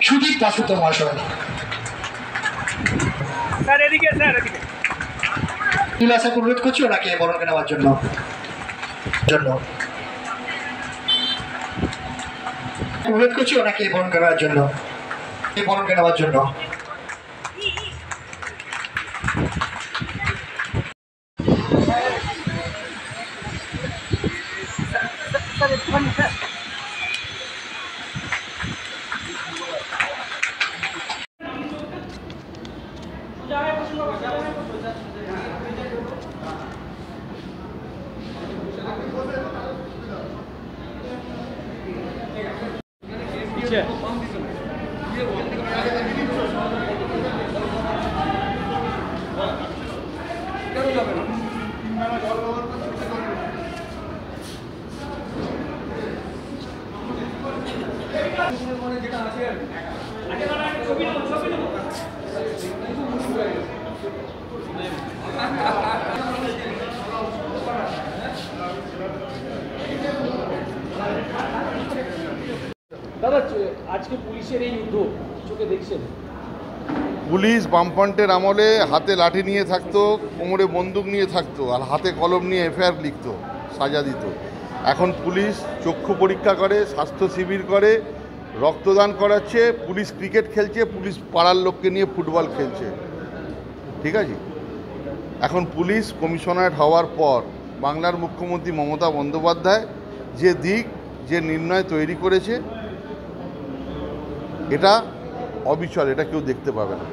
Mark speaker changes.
Speaker 1: সুদীপ দাসগুপ্ত মহাশয় নীলাশাকে অনুরোধ করছি ওনাকে বরণকে নেওয়ার জন্য অনুরোধ করছি ওনাকে বরণকে নেওয়ার জন্য
Speaker 2: দাদা আজকে পুলিশের এই উদ্যোগ চোখে দেখছেন?
Speaker 3: পুলিশ বামফ্রন্টের আমলে হাতে লাঠি নিয়ে থাকতো, কোমরে বন্দুক নিয়ে থাকতো, আর হাতে কলম নিয়ে এফআইআর লিখতো, সাজা দিত। এখন পুলিশ চক্ষু পরীক্ষা করে, স্বাস্থ্য শিবির করে, রক্তদান করাচ্ছে, পুলিশ ক্রিকেট খেলছে, পুলিশ পাড়ার লোককে নিয়ে ফুটবল খেলছে। ঠিক আছে, এখন পুলিশ কমিশনারেট হওয়ার পর বাংলার মুখ্যমন্ত্রী মমতা বন্দ্যোপাধ্যায় যে দিক যে নির্ণয় তৈরি করেছে, এটা অবিচল, এটা কেউ দেখতে পাবে না।